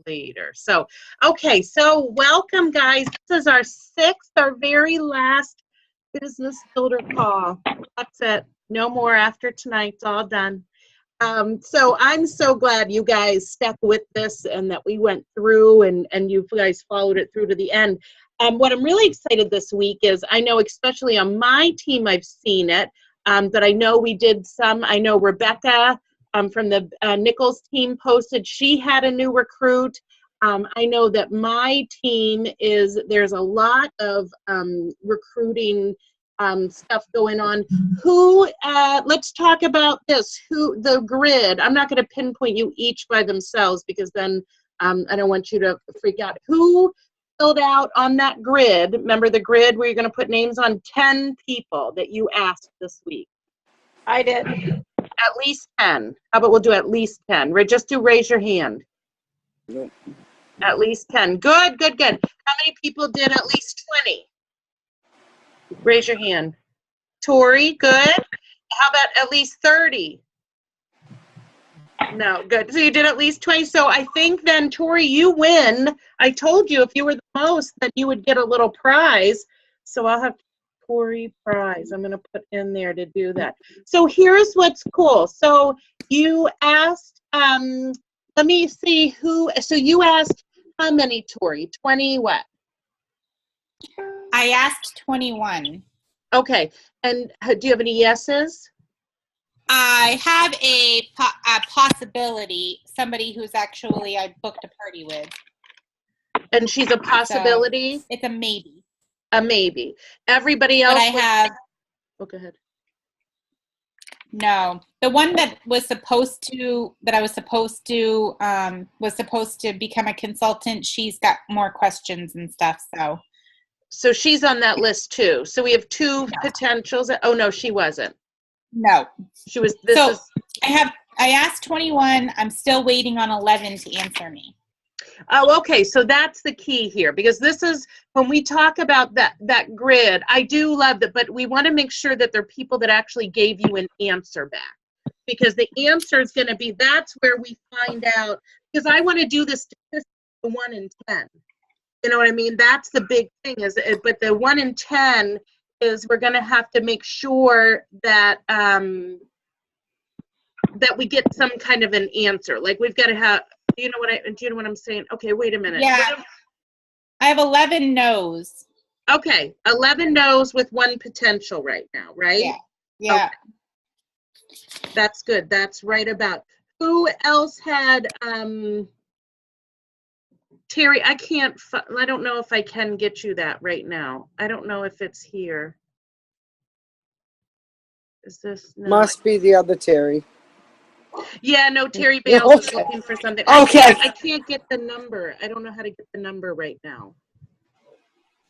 later. So, okay, so welcome, guys. This is our sixth, our very last business builder call. That's it. No more after tonight. It's all done. So I'm so glad you guys stuck with this and that we went through and you guys followed it through to the end. What I'm really excited this week is I know especially on my team I've seen it, but I know we did some. I know Rebecca from the Nichols team posted she had a new recruit. I know that my team there's a lot of recruiting stuff going on. Let's talk about this. The grid. I'm not going to pinpoint you each by themselves because then I don't want you to freak out. Who filled out on that grid? Remember the grid where you're going to put names on 10 people that you asked this week? I did. At least 10. How about we'll do at least 10? Just raise your hand. Yep. At least 10. Good, good, good. How many people did at least 20? Raise your hand. Tori, good. How about at least 30? No, good. So you did at least 20. So I think then, Tori, you win. I told you if you were the most, that you would get a little prize. So I'll have Tori prize. I'm going to put in there to do that. So here's what's cool. So you asked, let me see who, so you asked how many, Tori? 20 what? I asked 21. Okay. And do you have any yeses? I have a possibility, somebody who's actually I booked a party with. And she's a possibility? So it's a maybe. A maybe. Everybody else? But I have. Oh, go ahead. No, the one that was supposed to become a consultant. She's got more questions and stuff. So she's on that list too. So we have two potentials. Oh no, she wasn't. No, she was. I asked 21. I'm still waiting on 11 to answer me. Oh, okay. So that's the key here, because this is when we talk about that grid. I do love that, but we want to make sure that there are people that actually gave you an answer back, because the answer is going to be, that's where we find out, because I want to do the statistics 1 in 10. You know what I mean? That's the big thing but the 1 in 10 is we're going to have to make sure that that we get some kind of an answer. Like we've got to have. Do you know what I'm saying? Okay, wait a minute. Yeah. I have 11 no's. Okay, 11 no's with 1 potential right now, right? Yeah. Yeah. Okay. That's good. That's right about. Who else had Terry, I don't know if I can get you that right now. I don't know if it's here. Is this? No. Must be the other Terry. Yeah, no, Terry Bales is looking for something. Okay. I can't get the number. I don't know how to get the number right now.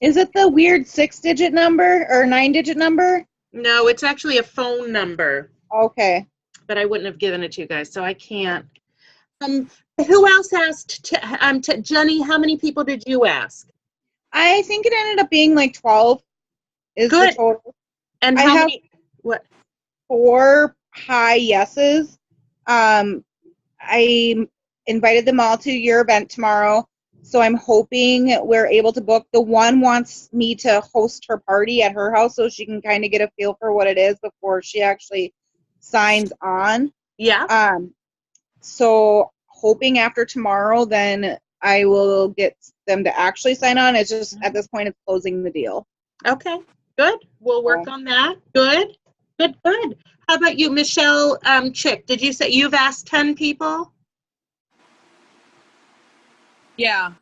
Is it the weird 6-digit number or 9-digit number? No, it's actually a phone number. Okay. But I wouldn't have given it to you guys, so I can't. Who else asked? Jenny, how many people did you ask? I think it ended up being like 12. Is Good. the total. And I how have many? What? 4 high yeses. I invited them all to your event tomorrow, so I'm hoping we're able to book. The one wants me to host her party at her house so she can kind of get a feel for what it is before she actually signs on. Yeah. So hoping after tomorrow, then I will get them to actually sign on. It's just at this point, it's closing the deal. Okay, good. We'll work on that. Good, good, good. How about you, Michelle Chick? Did you say you've asked 10 people? Yeah.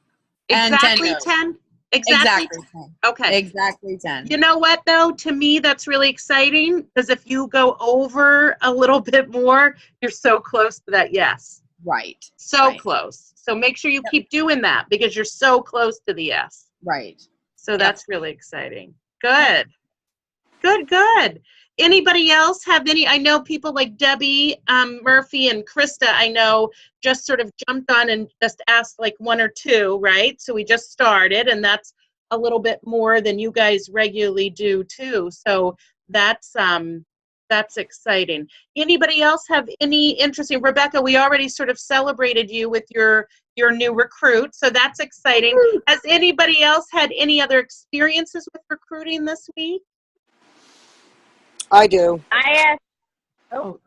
Exactly 10? Exactly 10. Okay. Exactly 10. You know what, though? To me, that's really exciting, because if you go over a little bit more, you're so close to that yes. Right. So right. close. So make sure you keep doing that, because you're so close to the yes. Right. So that's really exciting. Good. Good, good. Anybody else have any? I know people like Debbie Murphy and Krista, I know, just sort of jumped on and just asked like 1 or 2, right? So we just started, and that's a little bit more than you guys regularly do too. So that's exciting. Anybody else have any interesting? Rebecca, we already sort of celebrated you with your your new recruit, so that's exciting. Has anybody else had any other experiences with recruiting this week? I do. Oh,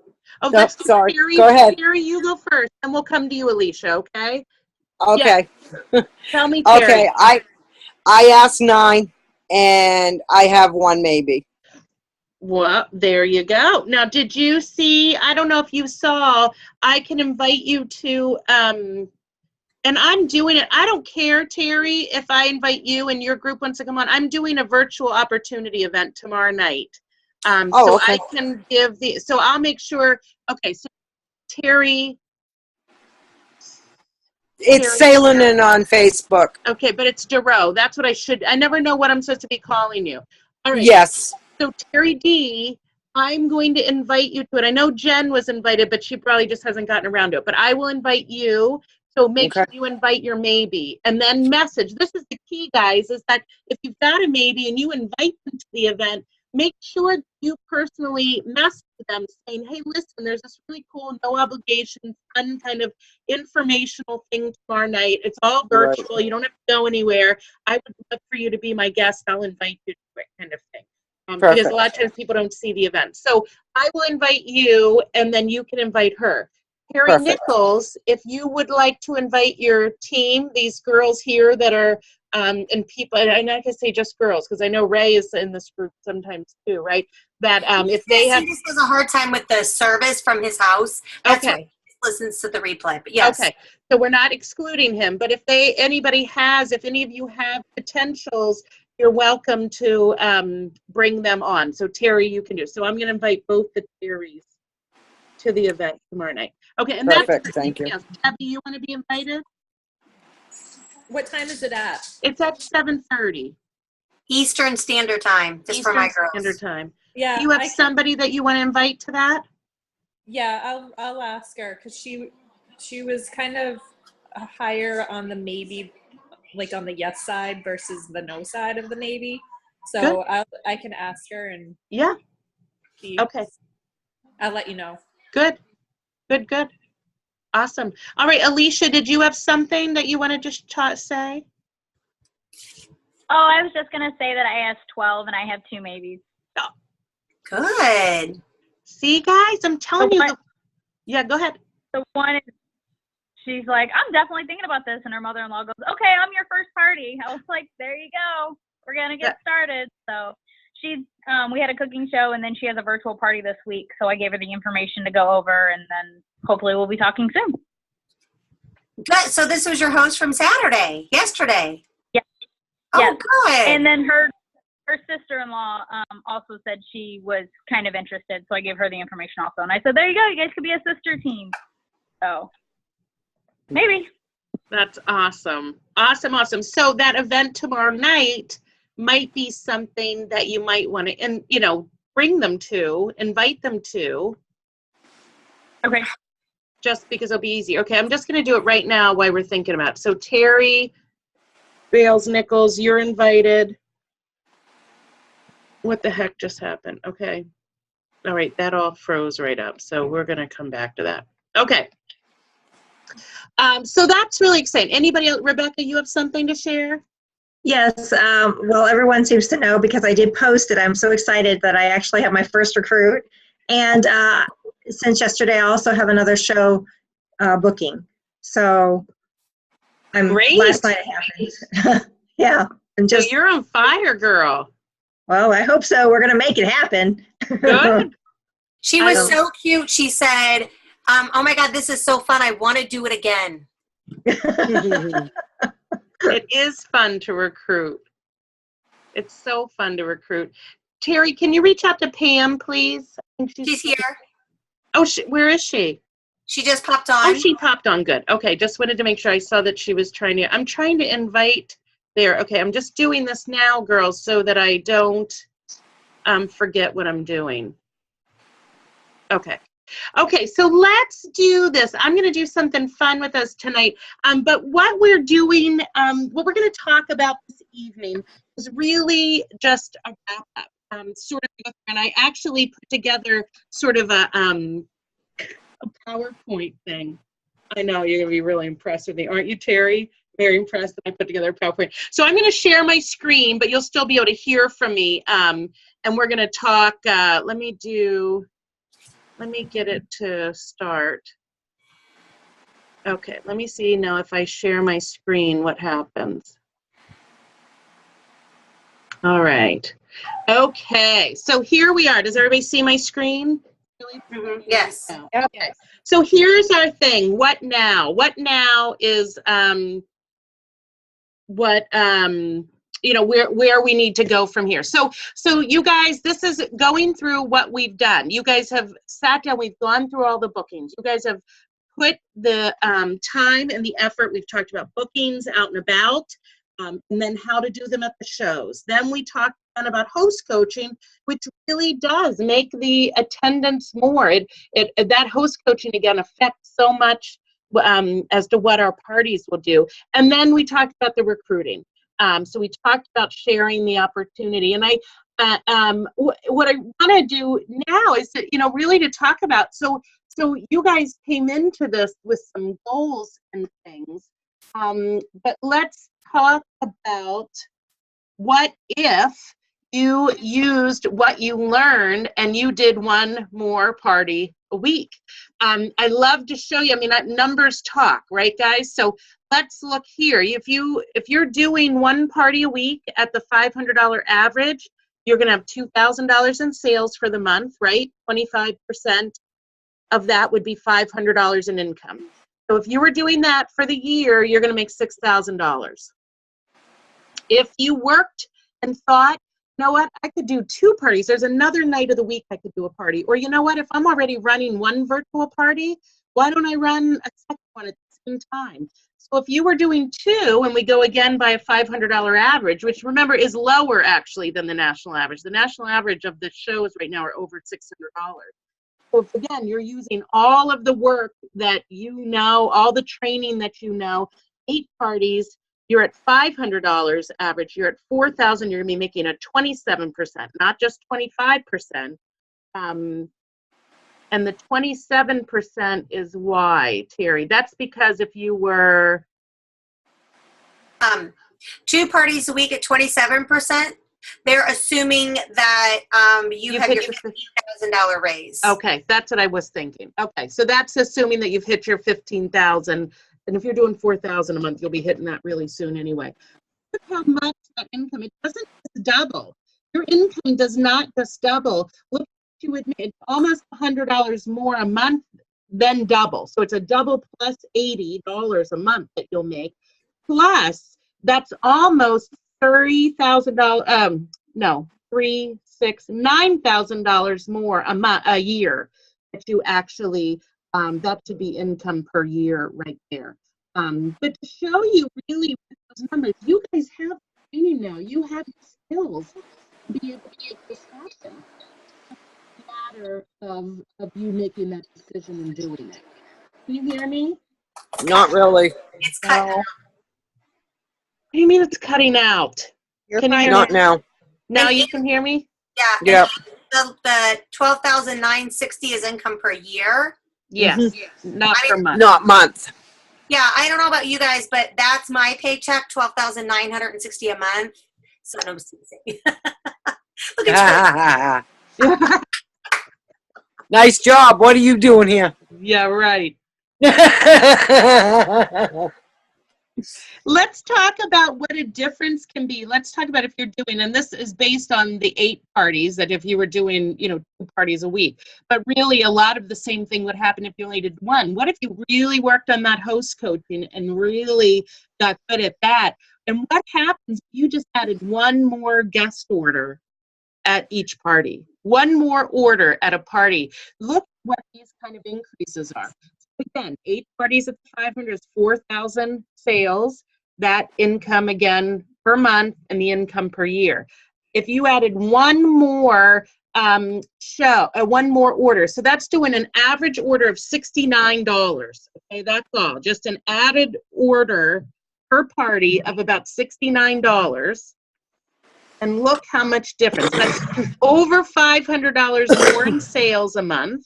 No, let's do sorry. Terry. Go ahead. Terry, you go first, and we'll come to you, Alicia, okay? Okay. Tell me, Terry. Okay. I asked 9, and I have 1 maybe. Well, there you go. Now, did you see, I don't know if you saw, I can invite you to, and I'm doing it. I don't care, Terry, if I invite you and your group wants to come on. I'm doing a virtual opportunity event tomorrow night. So okay. I can give so I'll make sure, okay, so Terry. It's Terry, sailing in on Facebook. okay, but it's Duro. That's what I never know what I'm supposed to be calling you. All right. Yes. So Terry D, I'm going to invite you to it. I know Jen was invited, but she probably just hasn't gotten around to it. But I will invite you. So make sure you invite your maybe. And then message. This is the key, guys, is that if you've got a maybe and you invite them to the event, make sure you personally message them saying, hey, listen, there's this really cool, no obligation, fun kind of informational thing tomorrow night. It's all virtual. You don't have to go anywhere. I would love for you to be my guest. I'll invite you to it, kind of thing. Because a lot of times people don't see the event. So I will invite you, and then you can invite her. Harry Nichols, if you would like to invite your team, these girls here that are, and people, and I'm not going to say just girls, because I know Ray is in this group sometimes too, right? That if they have. He just has a hard time with the service from his house. That's okay. why he listens to the replay, but yes. Okay, so we're not excluding him, but if anybody has, if any of you have potentials, you're welcome to bring them on. So Terry, you can do. So I'm going to invite both the Terrys to the event tomorrow night. Okay, and Perfect. Thank you. Debbie, you want to be invited? What time is it at? It's at 7:30 Eastern Standard Time, just for my girls. Standard Time. Yeah. Do you have somebody that you want to invite to that? Yeah, I'll ask her because she was kind of higher on the maybe, like on the yes side versus the no side of the maybe. So I can ask her and see. Okay. I'll let you know. Good. Awesome. All right, Alicia, did you have something that you want to just say? Oh, I was just going to say that I asked 12 and I have 2 maybes. Oh. Good. See, guys, I'm telling you. Yeah, go ahead. The one is, she's like, I'm definitely thinking about this. And her mother-in-law goes, okay, I'm your first party. I was like, there you go. We're going to get started. So we had a cooking show, and then she has a virtual party this week. So I gave her the information to go over, and then hopefully we'll be talking soon. Good. So this was your host from yesterday. Yeah. Oh, yes. good. And then her sister-in-law also said she was kind of interested. So I gave her the information also. And I said, there you go. You guys could be a sister team. So maybe. That's awesome. Awesome. So that event tomorrow night might be something that you might want to, and bring them to, invite them to. Okay. Just because it'll be easy. Okay, I'm just going to do it right now while we're thinking about it. So Terry, Bales Nichols, you're invited. What the heck just happened? Okay. All right, that all froze right up. So we're going to come back to that. Okay. So that's really exciting. Anybody else? Rebecca, you have something to share? Yes. Well, everyone seems to know because I did post it. I'm so excited that I actually have my first recruit. And since yesterday, I also have another show booking. So Great. Last night it happened. Yeah. And So you're on fire, girl. Well, I hope so. We're going to make it happen. Good. She was so cute. She said, oh my God, this is so fun. I want to do it again. It is fun to recruit. It's so fun to recruit. Terry, can you reach out to Pam, please? I think She's here. Oh, where is she? She just popped on. Oh, she popped on. Good. Okay, just wanted to make sure I saw that she was trying to. I'm trying to invite there. Okay, I'm just doing this now, girls, so that I don't forget what I'm doing. Okay. Okay, so let's do this. I'm going to do something fun with us tonight. But what we're doing, what we're going to talk about this evening is really just a wrap-up. And I actually put together sort of a PowerPoint thing I know you're going to be really impressed with me, aren't you, Terry? Very impressed that I put together a PowerPoint. So I'm going to share my screen, but you'll still be able to hear from me. And we're going to talk. Let me get it to start. Okay, let me see now if I share my screen, what happens. All right. Okay, so here we are. Does everybody see my screen? Yes. Okay. So here's our thing. What now? What now is you know, where we need to go from here. So you guys, this is going through what we've done. You guys have sat down, we've gone through all the bookings. You guys have put the time and the effort. We've talked about bookings out and about, and then how to do them at the shows. Then we talked about host coaching, which really does make the attendance more. That host coaching, again, affects so much as to what our parties will do. And then we talked about the recruiting. So we talked about sharing the opportunity. And what I want to do now is to, you know, really to talk about, so you guys came into this with some goals and things, but let's talk about what if you used what you learned and you did one more party a week. I love to show you, I mean, numbers talk, right, guys? So let's look here. If you're doing one party a week at the $500 average, you're going to have $2,000 in sales for the month, right? 25% of that would be $500 in income. So if you were doing that for the year, you're going to make $6,000. If you worked and thought, you know what, I could do 2 parties. There's another night of the week I could do a party. Or you know what, if I'm already running one virtual party, why don't I run a second one at the same time? So if you were doing 2, and we go again by a $500 average, which remember is lower actually than the national average. The national average of the shows right now are over $600. So if, again, you're using all of the work that you know, all the training that you know, 8 parties, you're at $500 average, you're at $4,000, you're gonna be making a 27%, not just 25%. And the 27% is why, Terry? That's because if you were 2 parties a week at 27%, they're assuming that you have your $15,000 raise. Okay, that's what I was thinking. Okay, so that's assuming that you've hit your $15,000, and if you're doing $4,000 a month, you'll be hitting that really soon anyway. Look how much that income, it doesn't just double. Your income does not just double. Look, you would make almost $100 more a month than double. So it's a double plus $80 a month that you'll make. Plus, that's almost $9,000 more a year that you actually, that should be income per year right there. But to show you really those numbers, you guys have training now. You have skills to be able to make this happen. It's a matter of you making that decision and doing it. Can you hear me? Not really. It's cut. What do you mean it's cutting out? You're Can you fine. hear Not me? now. Now you can hear me? Yeah. Yep. The $12,960 is income per year. Yes. Not per month. Not month. Yeah, I don't know about you guys, but that's my paycheck, $12,960 a month. So I'm look at you. Nice job. What are you doing here? Yeah, right. Let's talk about what a difference can be. Let's talk about if you're doing, and this is based on the 8 parties, that if you were doing, 2 parties a week. But really, a lot of the same thing would happen if you only did 1. What if you really worked on that host coaching and really got good at that? And what happens if you just added 1 more guest order at each party? 1 more order at a party. Look what these kind of increases are. Again, 8 parties at the 500 is 4,000 sales. That income again per month and the income per year. If you added 1 more 1 more order, so that's doing an average order of $69. Okay, that's all. Just an added order per party of about $69. And look how much difference. That's over $500 more in sales a month.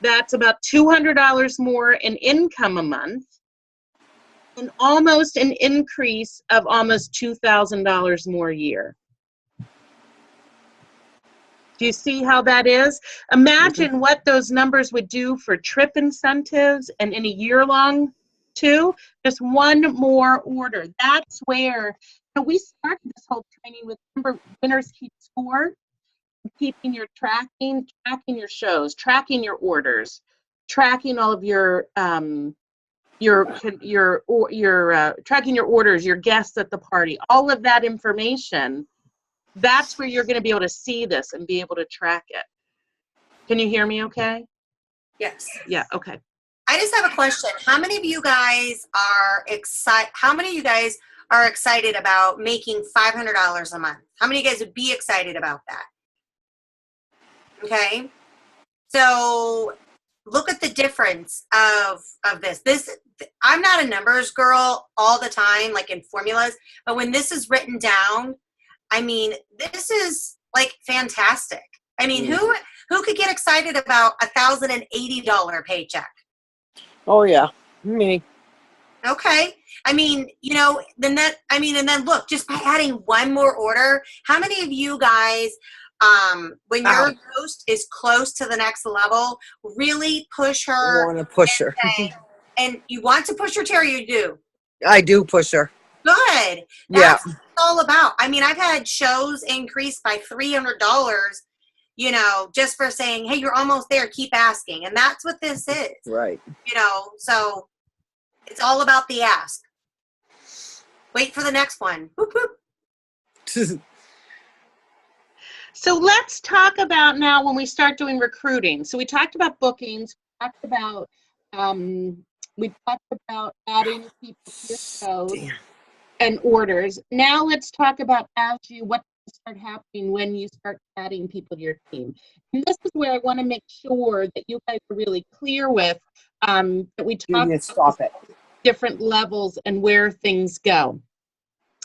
That's about $200 more in income a month, and almost an increase of almost $2,000 more a year. Do you see how that is? Imagine what those numbers would do for trip incentives and in a year-long too. Just one more order. That's where we started this whole training with, remember, winners keep score, keeping your tracking your shows, tracking your orders, tracking all of your tracking your orders, your guests at the party, all of that information. That's where you're going to be able to see this and be able to track it. Can you hear me okay? Yes. Yeah, okay. I just have a question. How many of you guys are excited about making $500 a month? How many of you guys would be excited about that? Okay. So look at the difference of this. I'm not a numbers girl all the time, like in formulas, but when this is written down, I mean, this is like fantastic. I mean, who could get excited about $1,080 paycheck? Oh yeah, me. Okay. I mean, and then look, just by adding one more order, how many of you guys, when your host is close to the next level, really push her? I want to push her. And you want to push her, Terry, you do? I do push her. Good. Yeah. That's what it's all about. I mean, I've had shows increased by $300, just for saying, hey, you're almost there, keep asking. And that's what this is. Right. So it's all about the ask. Wait for the next one. Whoop, whoop. So let's talk about now when we start doing recruiting. So we talked about bookings, we talked about adding people to your shows and orders. Now let's talk about what start happening when you start adding people to your team. And this is where I want to make sure that you guys are really clear with that we talk about different levels and where things go.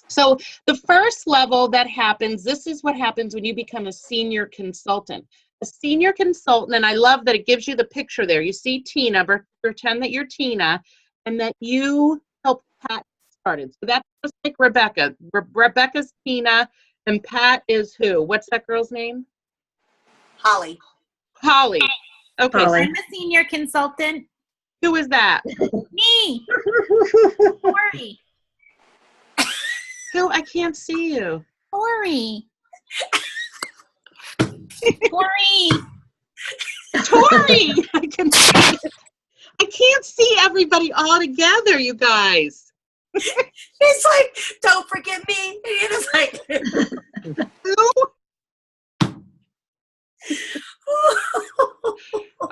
So the first level that happens, this is what happens when you become a senior consultant. A senior consultant, and I love that it gives you the picture there. You see Tina, pretend that you're Tina, and that you help Pat started. So that's just like Rebecca. Rebecca's Tina, and Pat is who? What's that girl's name? Holly. Holly. Okay. Holly. I'm a senior consultant. Who is that? Me. Tori. Who? I can't see you. Tori. Tori. Tori. I can't see everybody all together, you guys. It's like, don't forget me. It is like, Who?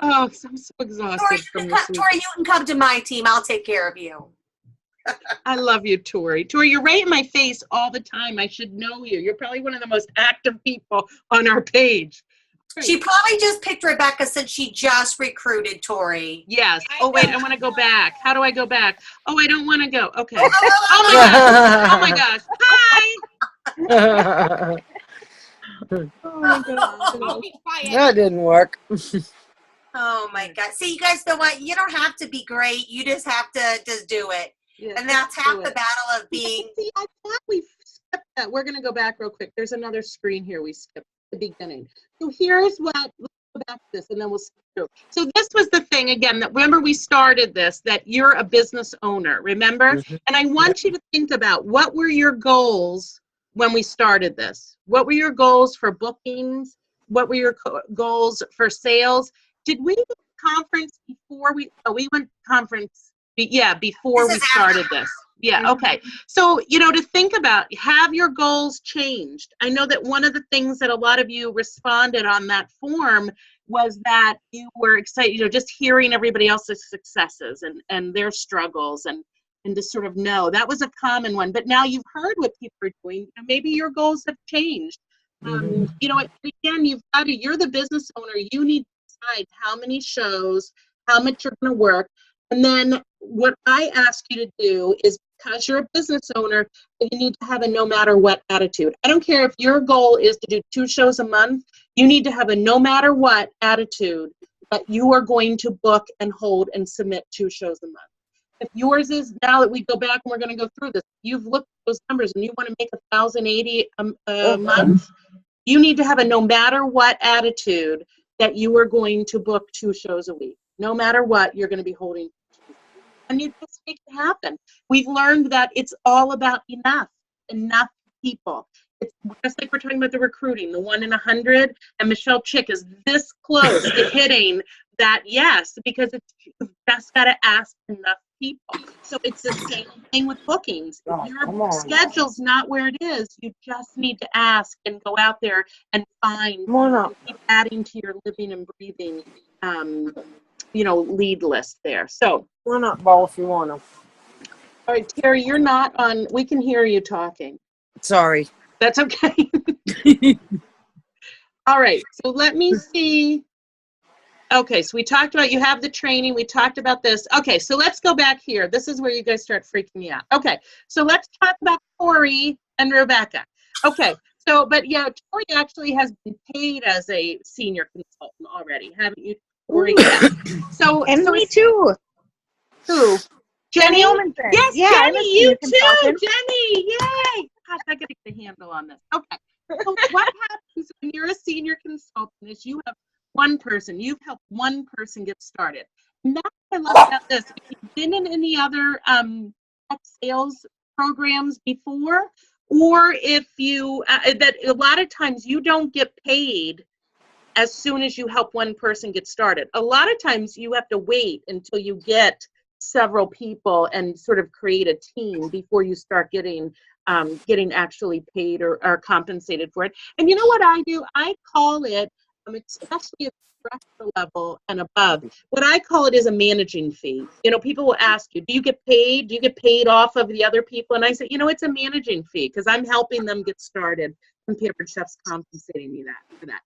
Oh, I'm so exhausted from this. Tori, you can come to my team. I'll take care of you. I love you, Tori. Tori, you're right in my face all the time. I should know you. You're probably one of the most active people on our page. She probably just picked Rebecca since she just recruited Tori. Yes. Oh, wait, I want to go back. How do I go back? Oh, I don't want to go. Okay. Oh, my gosh. Hi. Oh, my God. That didn't work. Oh, my God. See, you guys know what? You don't have to be great. You just have to just do it. Yeah, and that's half the battle of being. See, I thought we skipped that. We're going to go back real quick. There's another screen here we skipped at the beginning. So here's what, let's go back to this and then we'll skip through. So this was the thing, again, that remember we started this, that you're a business owner, remember? Mm-hmm. And I want you to think about what were your goals when we started this? What were your goals for bookings? What were your goals for sales? Did we do a conference before we went to conference? Yeah, before we started this. Yeah, okay. So, to think about, have your goals changed? I know that one of the things that a lot of you responded on that form was that you were excited, just hearing everybody else's successes and their struggles and to sort of know. That was a common one. But now you've heard what people are doing. Maybe your goals have changed. Again, you're the business owner. You need to decide how many shows, how much you're going to work. And then what I ask you to do is, because you're a business owner, you need to have a no matter what attitude. I don't care if your goal is to do 2 shows a month, you need to have a no matter what attitude that you are going to book and hold and submit 2 shows a month. If yours is, now that we go back and we're going to go through this, you've looked at those numbers and you want to make 1,080 a month, you need to have a no matter what attitude that you are going to book 2 shows a week. No matter what, you're going to be holding. And you just make it happen. We've learned that it's all about enough people. It's just like we're talking about the recruiting, the 1 in 100, and Michelle Chick is this close to hitting that yes, because you've just got to ask enough people. So it's the same thing with bookings. If your schedule's not where it is, you just need to ask and go out there and find, and keep adding to your living and breathing lead list there. So Why not, Bo, if you want to? all right, Terry, you're not on. We can hear you talking. Sorry. That's okay. All right, so let me see. Okay, so we talked about you have the training. We talked about this. Okay, so let's go back here. This is where you guys start freaking me out. Okay, so let's talk about Tori and Rebecca. Okay, so, but yeah, Tori actually has been paid as a senior consultant already, haven't you, Tori? So, And so me too. who? Jenny? Olmanson. Yes, Yeah, I'm a Jenny, you senior too, consultant. Jenny, yay! Gosh, I gotta get a handle on this. Okay, so what happens when you're a senior consultant is you have one person, you've helped one person get started. And that's what I love about this. If you've been in any other sales programs before, or if you, that a lot of times you don't get paid as soon as you help one person get started. A lot of times you have to wait until you get several people and sort of create a team before you start getting actually paid or compensated for it. And you know what I do? I call it, especially at the director level and above, what I call it is a managing fee. You know, people will ask you, do you get paid? Do you get paid off of the other people? And I say, it's a managing fee because I'm helping them get started and Pampered Chef's compensating me for that.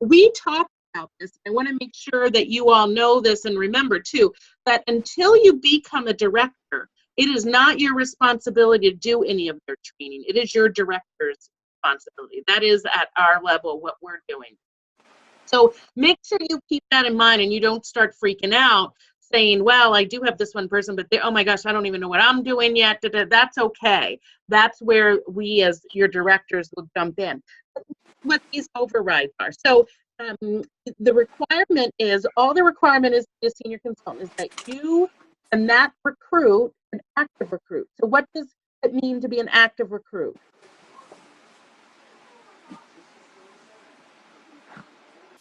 We talked about this. I want to make sure that you all know this and remember too, that until you become a director, it is not your responsibility to do any of their training. It is your director's responsibility. That is at our level what we're doing. So make sure you keep that in mind and you don't start freaking out saying, well, I do have this one person, but oh my gosh, I don't even know what I'm doing yet. That's okay. That's where we as your directors will jump in. What these overrides are. So the requirement is, all the requirement is the senior consultant is that you and that recruit, an active recruit. So what does it mean to be an active recruit?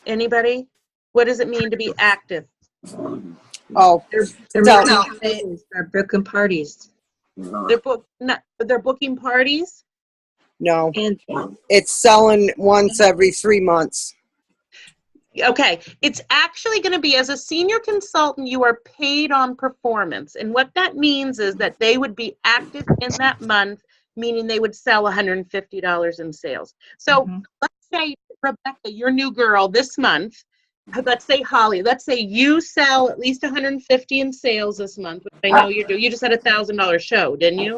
Anybody? What does it mean to be active? Oh, They're booking parties. They're booking parties? no. And It's selling once every 3 months. Okay, it's actually going to be, as a senior consultant, you are paid on performance. And what that means is that they would be active in that month, meaning they would sell $150 in sales. So let's say, Rebecca, your new girl this month, let's say Holly, let's say you sell at least 150 in sales this month, which I know you do. You just had a $1,000 show, didn't you?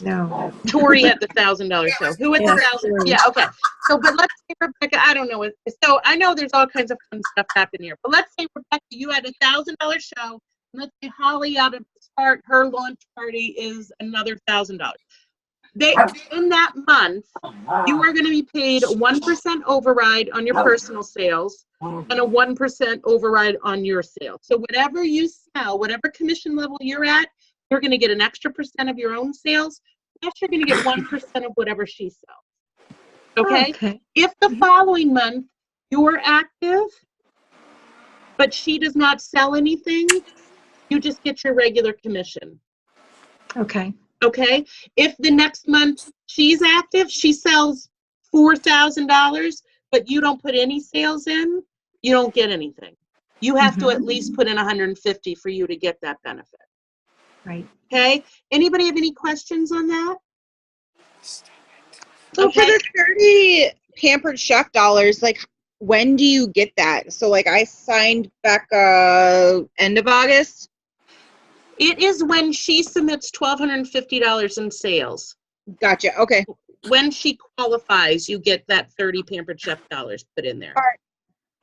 no. Tori had the $1,000 show. Who had the $1,000? Yeah, okay. So, but let's say Rebecca, I don't know. So I know there's all kinds of fun stuff happening here. But let's say Rebecca, you had a $1,000 show. And let's say Holly, out of the start, her launch party is another $1,000. In that month, you are going to be paid a 1% override on your personal sales and a 1% override on your sales. So whatever you sell, whatever commission level you're at, you're going to get an extra percent of your own sales. Plus, you're going to get 1% of whatever she sells. Okay? If the following month you're active, but she does not sell anything, you just get your regular commission. Okay. Okay? If the next month she's active, she sells $4,000, but you don't put any sales in, you don't get anything. You have to at least put in $150 for you to get that benefit. Right. Okay? Anybody have any questions on that? So for the 30 Pampered Chef dollars, like, when do you get that? So like I signed back end of August. It is when she submits $1,250 in sales. Gotcha. Okay. When she qualifies, you get that 30 Pampered Chef dollars put in there. All right.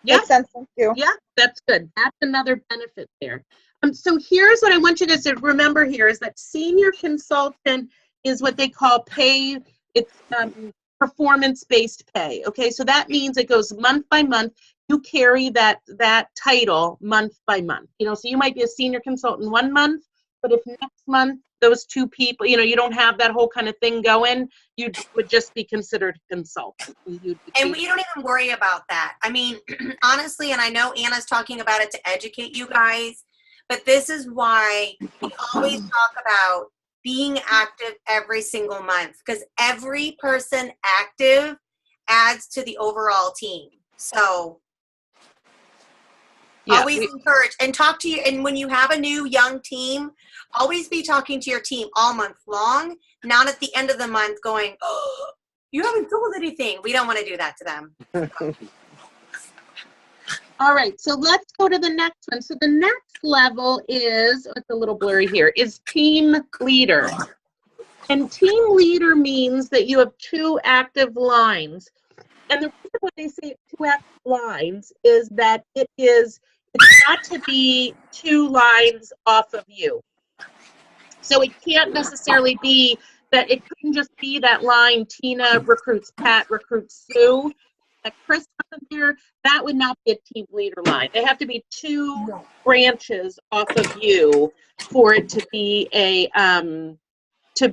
Yeah. Makes sense. Thank you. Yeah, that's good. That's another benefit there. So here's what I want you guys to remember here is that senior consultant is what they call pay. It's performance-based pay. Okay, so that means it goes month by month. You carry that title month by month. You know, so you might be a senior consultant 1 month, but if next month those two people, you know, you don't have that whole kind of thing going, you would just be considered a consultant. And we don't even worry about that. I mean, honestly, and I know Anna's talking about it to educate you guys, but this is why we always talk about being active every single month, because every person active adds to the overall team. So Yeah, always encourage and talk to you. And when you have a new young team, always be talking to your team all month long, not at the end of the month going, oh, you haven't sold anything. We don't want to do that to them. All right, so let's go to the next one. So the next level is, it's a little blurry here, is team leader. And team leader means that you have 2 active lines. And the reason why they say 2 active lines is that it's got to be 2 lines off of you. So it can't necessarily be that, it couldn't just be that line, Tina recruits Pat, recruits Sue. That Chris wasn't there, that would not be a team leader line. They have to be 2 branches off of you for it to be to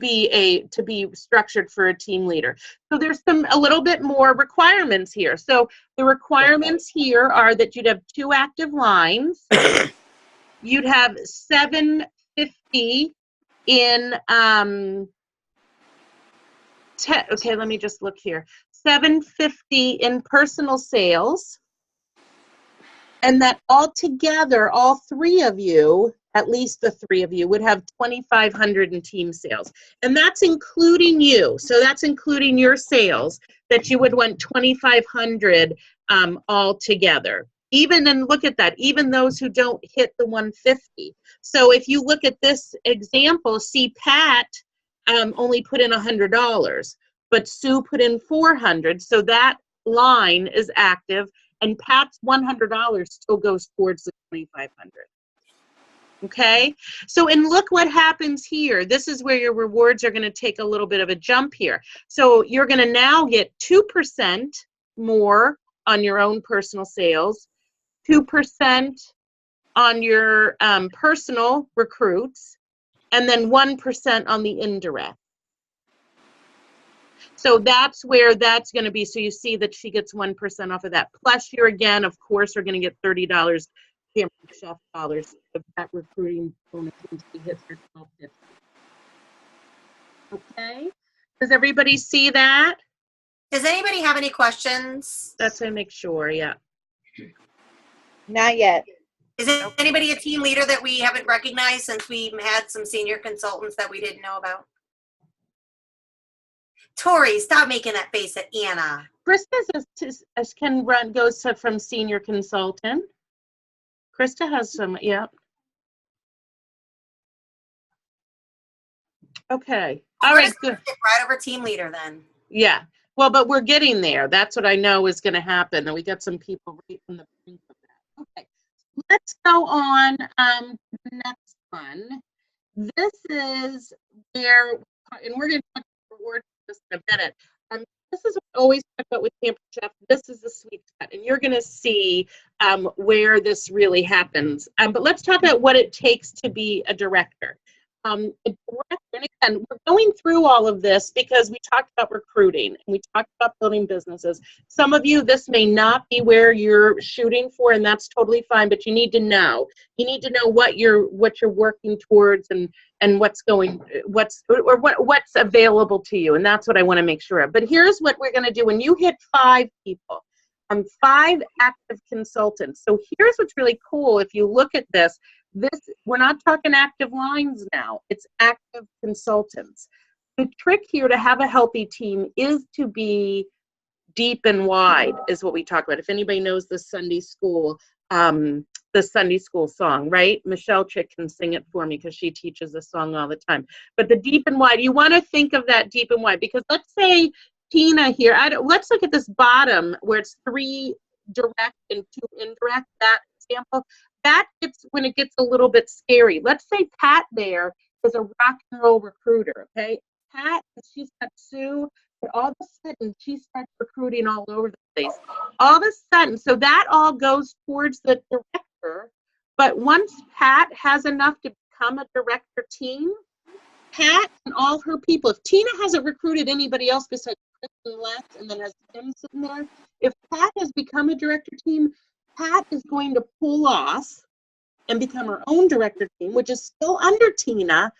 be structured for a team leader. So there's a little bit more requirements here. So the requirements here are that you'd have 2 active lines. You'd have 750 in okay, let me just look here. 750 in personal sales, and that altogether, all 3 of you, at least the 3 of you, would have 2,500 in team sales. And that's including you. So that's including your sales, that you would want 2,500 all together. Even, and look at that, even those who don't hit the 150. So if you look at this example, see Pat only put in $100. But Sue put in 400, so that line is active, and Pat's $100 still goes towards the 2,500. Okay, so and look what happens here. This is where your rewards are going to take a little bit of a jump here. So you're going to now get 2% more on your own personal sales, 2% on your personal recruits, and then 1% on the indirect. So that's where that's going to be. So you see that she gets 1% off of that. Plus, you're again, of course, are going to get $30 Pampered Chef dollars of that recruiting bonus once we hit your 1250. Okay. Does everybody see that? Does anybody have any questions? That's to make sure. Yeah. Not yet. Is anybody a team leader that we haven't recognized since we had some senior consultants that we didn't know about? Tori, stop making that face at Anna. Krista goes to from senior consultant. Krista has some, yeah. Okay. All right, good. Right over team leader then. Yeah. Well, but we're getting there. That's what I know is going to happen. And we got some people right from the brink of that. Okay. Let's go on to the next one. This is where, and we're going to talk about rewards just in a minute. This is what I always talk about with Pampered Chef. This is the sweet spot, and you're going to see where this really happens. But let's talk about what it takes to be a director. A director, and again, we're going through all of this because we talked about recruiting and we talked about building businesses. Some of you, this may not be where you're shooting for, and that's totally fine. But you need to know. You need to know what you're working towards and what's available to you, and that's what I want to make sure of. But here's what we're going to do when you hit 5 people. 5 active consultants. So here's what's really cool. If you look at this, we're not talking active lines now. It's active consultants. The trick here to have a healthy team is to be deep and wide, is what we talk about. If anybody knows the Sunday school song, right? Michelle Chick can sing it for me because she teaches the song all the time. But the deep and wide, you want to think of that deep and wide, because let's say Tina here, let's look at this bottom where it's 3 direct and 2 indirect, that example, that gets when it gets a little bit scary. Let's say Pat there is a rock and roll recruiter, okay? Pat, she's got Sue, but all of a sudden she starts recruiting all over the place. All of a sudden, so that all goes towards the director, but once Pat has enough to become a director team, Pat and all her people, if Tina hasn't recruited anybody else besides Chris and Les and then has Tim sitting there, if Pat has become a director team, Pat is going to pull off and become her own director team, which is still under Tina.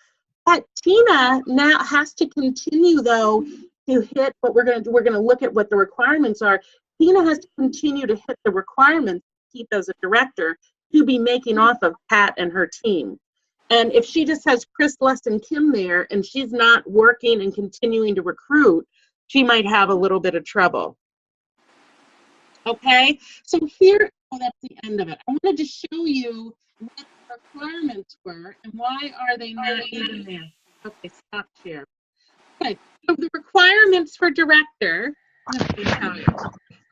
But Tina now has to continue, though, to hit what we're going to do. We're going to look at what the requirements are. Tina has to continue to hit the requirements to keep as a director to be making off of Pat and her team. And if she just has Chris, Les, and Kim there, and she's not working and continuing to recruit, she might have a little bit of trouble. Okay, so here, oh, that's the end of it. I wanted to show you what the requirements were and why are they not even there. Okay, stop share. Okay, so the requirements for director,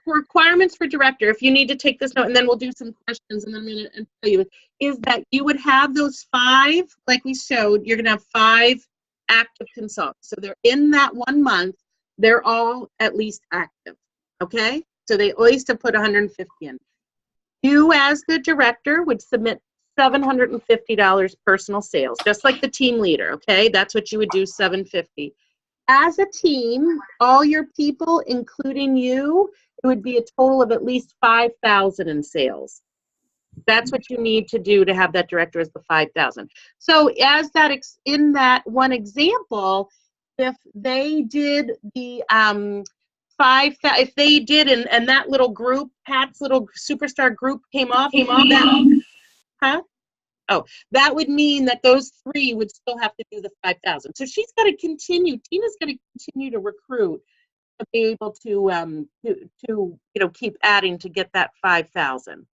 requirements for director, if you need to take this note, and then we'll do some questions and then I'm going to tell you, is that you would have those 5, like we showed, you're going to have 5 active consultants. So they're in that 1 month, they're all at least active, okay? So they always have put 150 in. You as the director would submit $750 personal sales, just like the team leader, okay? That's what you would do, $750. As a team, all your people, including you, it would be a total of at least $5,000 in sales. That's what you need to do to have that director as the $5,000. So as that in that one example, if they did the if they did and that little group, Pat's little superstar group came off that, huh? Oh, that would mean that those 3 would still have to do the 5,000. So she's got to continue. Tina's got to continue to recruit to be able to keep adding to get that 5,000.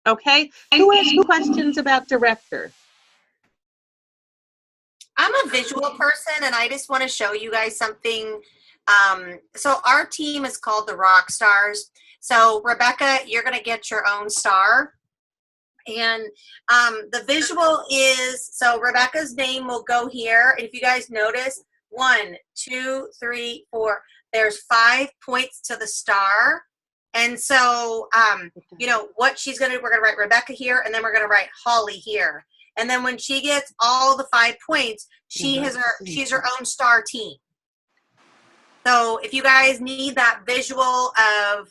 Okay. Who has questions about director? I'm a visual person, and I just want to show you guys something. So our team is called the Rock Stars. So Rebecca, you're going to get your own star. And the visual is, so Rebecca's name will go here. And if you guys notice, 1, 2, 3, 4, there's 5 points to the star. And so, what she's going to, we're going to write Rebecca here, and then we're going to write Holly here. And then when she gets all the 5 points, she's her own star team. So if you guys need that visual of,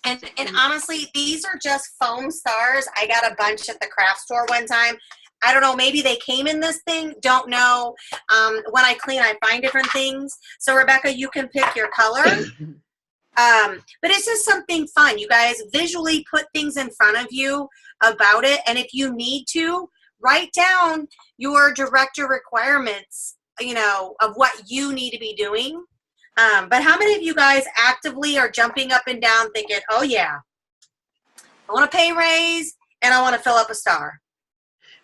and honestly, these are just foam stars. I got a bunch at the craft store one time. I don't know, maybe they came in this thing, don't know. When I clean, I find different things. So Rebecca, you can pick your color. But it's just something fun. You guys visually put things in front of you about it. And if you need to, write down your director requirements, of what you need to be doing. But how many of you guys actively are jumping up and down thinking, oh yeah, I want a pay raise and I want to fill up a star?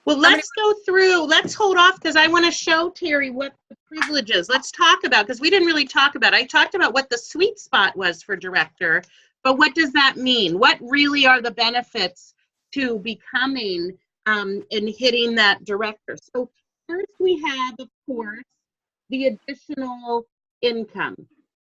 Well, let's go through, let's hold off because I want to show Terry what the privileges. Let's talk about, because we didn't really talk about, I talked about what the sweet spot was for director, but what does that mean? What really are the benefits to becoming and hitting that director? So first we have, of course, the additional income,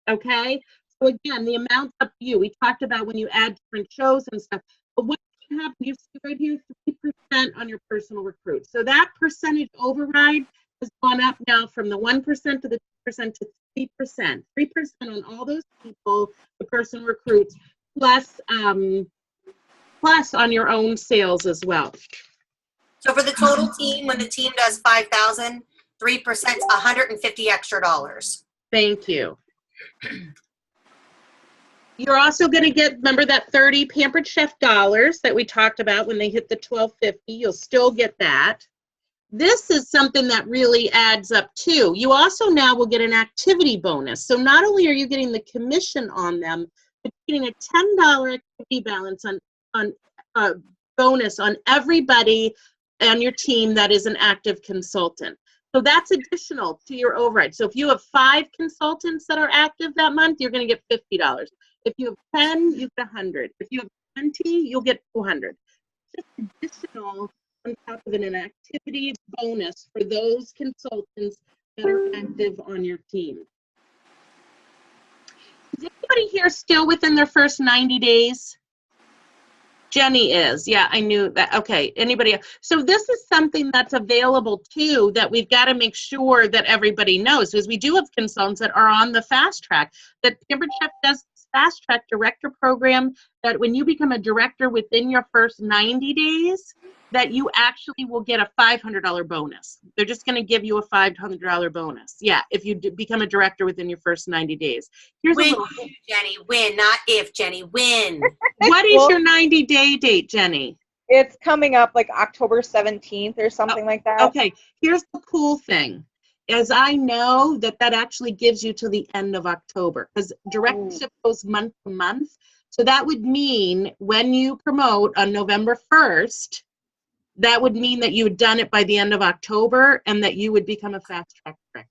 okay? So again, the amount's up to you. We talked about when you add different shows and stuff, but what can happen, you see right here, 3% on your personal recruit. So that percentage override has gone up now from the 1% to the 2% to 3%. 3% on all those people, the person recruits, plus on your own sales as well. So for the total team, when the team does 5,000, 3% is $150 extra. Thank you. You're also going to get, remember that 30 Pampered Chef dollars that we talked about when they hit the $12.50. You'll still get that. This is something that really adds up too. You also now will get an activity bonus. So not only are you getting the commission on them, but you're getting a $10 activity balance on bonus on everybody on your team that is an active consultant. So that's additional to your override. So if you have 5 consultants that are active that month, you're going to get $50. If you have 10, you get 100. If you have 20, you'll get 200. Just additional on top of an activity bonus for those consultants that are active on your team. Is anybody here still within their first 90 days? Jenny is. Yeah, I knew that. Okay. Anybody else? So this is something that's available too that we've got to make sure that everybody knows, because we do have consultants that are on the fast track. That Pampered Chef does this fast track director program, that when you become a director within your first 90 days, that you actually will get a $500 bonus. They're just going to give you a $500 bonus. Yeah, if you become a director within your first 90 days. Here's Win, a little. Jenny, win, not if, Jenny, win. What is your 90-day date, Jenny? It's coming up like October 17th or something like that. Okay, here's the cool thing. As I know that actually gives you to the end of October, because directorship goes month to month. So that would mean when you promote on November 1st, that would mean that you had done it by the end of October and that you would become a fast track director.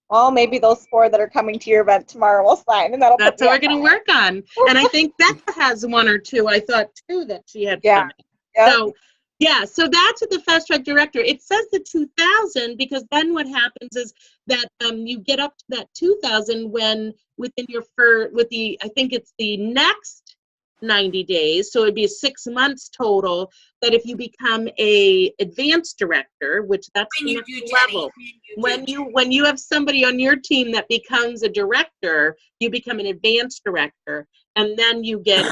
Well, maybe those 4 that are coming to your event tomorrow will sign, and that'll. That's what we're going to work on. And I think Becca has 1 or 2. I thought 2 that she had coming. Yep. So, yeah, so that's what the fast track director. It says the 2,000 because then what happens is that you get up to that 2,000 when within your I think it's the next 90 days, so it'd be 6 months total, that if you become a advanced director, which that's When the you next do, level. Jenny, When you have somebody on your team that becomes a director, you become an advanced director, and then you get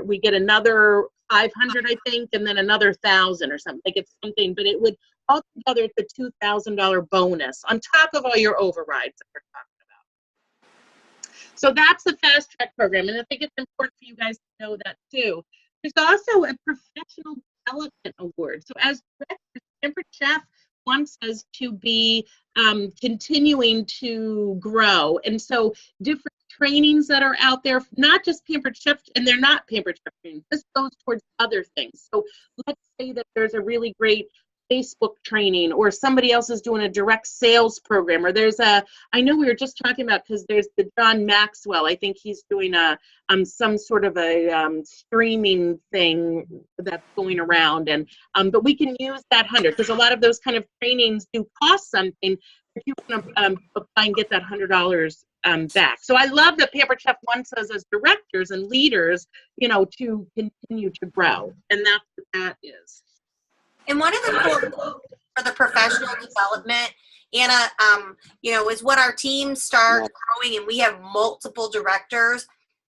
we get another 500, I think, and then another 1,000 or something. Like it's something, but it would altogether it's a $2,000 bonus on top of all your overrides that we're talking about. So that's the fast track program, and I think it's important for you guys to know that too. There's also a professional development award. So as directors, Pampered Chef wants us to be continuing to grow, and so different trainings that are out there, not just Pampered Chef, and they're not Pampered Chef trainings. This goes towards other things. So let's say that there's a really great Facebook training, or somebody else is doing a direct sales program, or there's I know we were just talking about, because there's the John Maxwell, I think he's doing some sort of a streaming thing that's going around, and but we can use that 100, because a lot of those kind of trainings do cost something. If you want to apply and get that $100 back. So I love that Pampered Chef wants us as directors and leaders, to continue to grow, and that's what that is. And one of the cool things for the professional development, Anna, is when our teams start growing and we have multiple directors,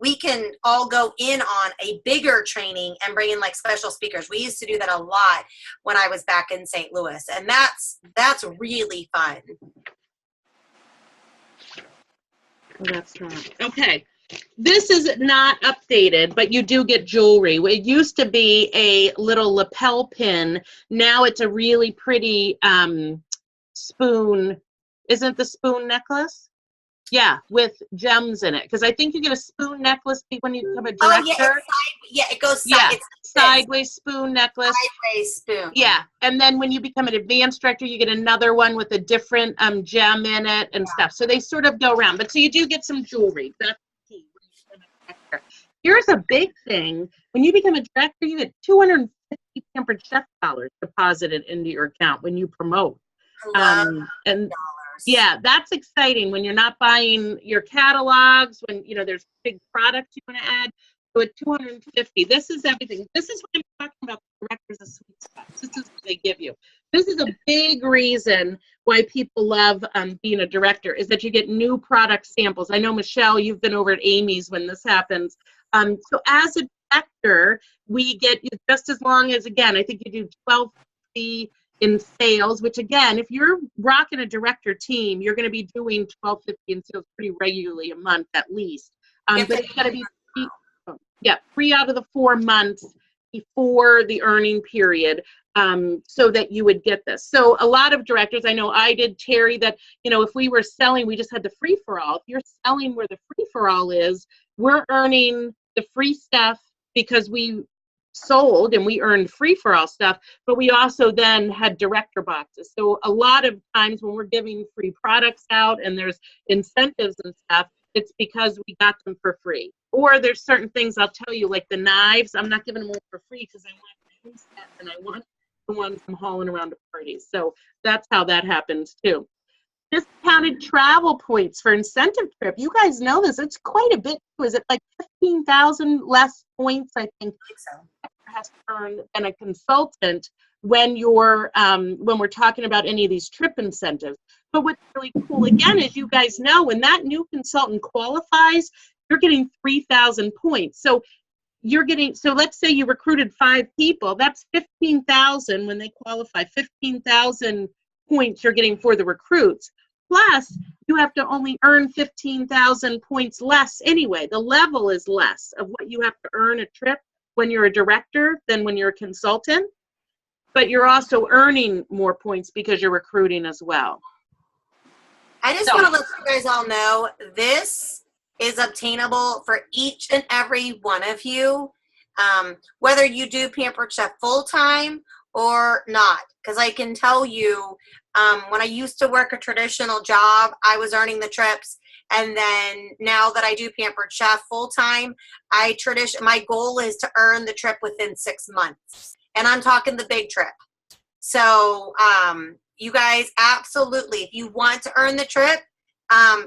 we can all go in on a bigger training and bring in like special speakers. We used to do that a lot when I was back in St. Louis, and that's really fun. That's not. Okay. This is not updated, but you do get jewelry. It used to be a little lapel pin. Now it's a really pretty spoon. Isn't the spoon necklace? Yeah, with gems in it. Because I think you get a spoon necklace when you become a director. Oh, it goes it's sideways spoon necklace. Sideways spoon. Yeah, and then when you become an advanced director, you get another one with a different gem in it and stuff. So they sort of go around. But so you do get some jewelry. That's key when you become a director. Here's a big thing. When you become a director, you get 250 Pampered Chef dollars deposited into your account when you promote. Yeah, that's exciting when you're not buying your catalogs, when there's big products you want to add. So at 250, this is everything. This is what I'm talking about, the directors of sweet spots. This is what they give you. This is a big reason why people love being a director, is that you get new product samples. I know, Michelle, you've been over at Amy's when this happens. So as a director, we get just as long as, again, I think you do $12.50 in sales, which again, if you're rocking a director team, you're going to be doing $12.50 in sales pretty regularly a month at least. But it's got to be 3 out of the 4 months before the earning period, so that you would get this. So a lot of directors, I know I did, Terry, that if we were selling, we just had the free for all. If you're selling where the free for all is, we're earning the free stuff because we sold and we earned free for all stuff, but we also then had director boxes. So a lot of times when we're giving free products out and there's incentives and stuff, it's because we got them for free. Or there's certain things I'll tell you, like the knives, I'm not giving them away for free because I want my own set and I want the ones I'm hauling around to parties. So that's how that happens too. Discounted travel points for incentive trip. You guys know this. It's quite a bit. Is it like 15,000 less points, I think, has to earn than a consultant when you're when we're talking about any of these trip incentives. But what's really cool, again, is you guys know when that new consultant qualifies, you're getting 3,000 points. So you're getting, so let's say you recruited 5 people, that's 15,000 when they qualify, 15,000 points you're getting for the recruits. Plus, you have to only earn 15,000 points less anyway. The level is less of what you have to earn a trip when you're a director than when you're a consultant. But you're also earning more points because you're recruiting as well. I just want to let you guys all know this is obtainable for each and every one of you, whether you do Pampered Chef full-time or not. Because I can tell you, when I used to work a traditional job, I was earning the trips. And then now that I do Pampered Chef full-time, my goal is to earn the trip within 6 months. And I'm talking the big trip. So you guys, absolutely, if you want to earn the trip,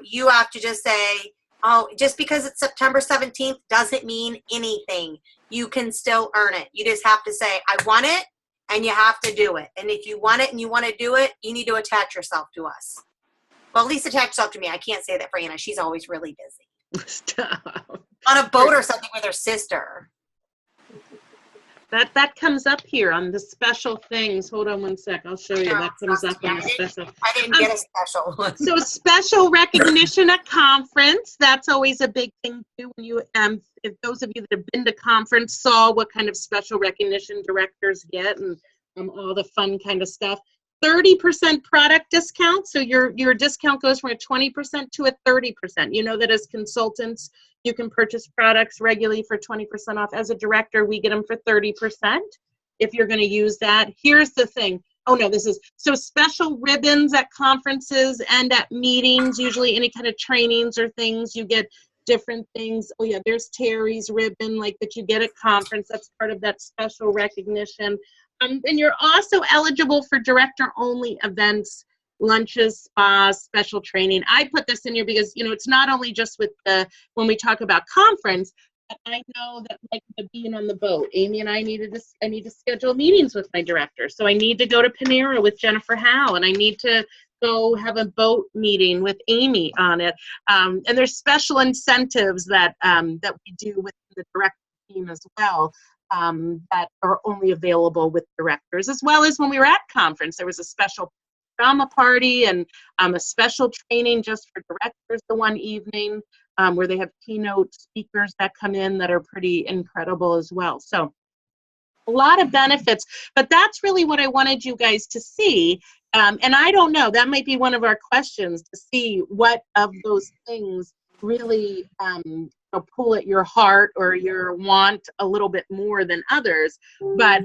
you have to just say, oh, just because it's September 17th doesn't mean anything. You can still earn it. You just have to say, I want it, and you have to do it. And if you want it and you want to do it, you need to attach yourself to us. Well, at least attach yourself to me. I can't say that for Anna. She's always really busy. Stop. On a boat or something with her sister. That comes up here on the special things. Hold on one sec. I'll show you. That comes up on the special. I didn't get a special one. So special recognition at conference. That's always a big thing too. When you, if those of you that have been to conference saw what kind of special recognition directors get and all the fun kind of stuff. 30% product discount. So your discount goes from a 20% to a 30%. You know that as consultants, you can purchase products regularly for 20% off. As a director, we get them for 30% if you're going to use that. Here's the thing. Oh, no, this is, so special ribbons at conferences and at meetings, usually any kind of trainings or things, you get different things. Oh, yeah, there's Terry's ribbon like that you get at conference. That's part of that special recognition. And you're also eligible for director-only events, lunches, spas, special training. I put this in here because, you know, it's not only just with the, when we talk about conference, but I know that like the being on the boat, Amy and I need to schedule meetings with my director. So I need to go to Panera with Jennifer Howe, and I need to go have a boat meeting with Amy on it. And there's special incentives that that we do with the director team as well. That are only available with directors, as well as when we were at conference, there was a special drama party and a special training just for directors the one evening where they have keynote speakers that come in that are pretty incredible as well. So a lot of benefits, but that's really what I wanted you guys to see. And I don't know, that might be one of our questions, to see what of those things really pull at your heart or your want a little bit more than others. But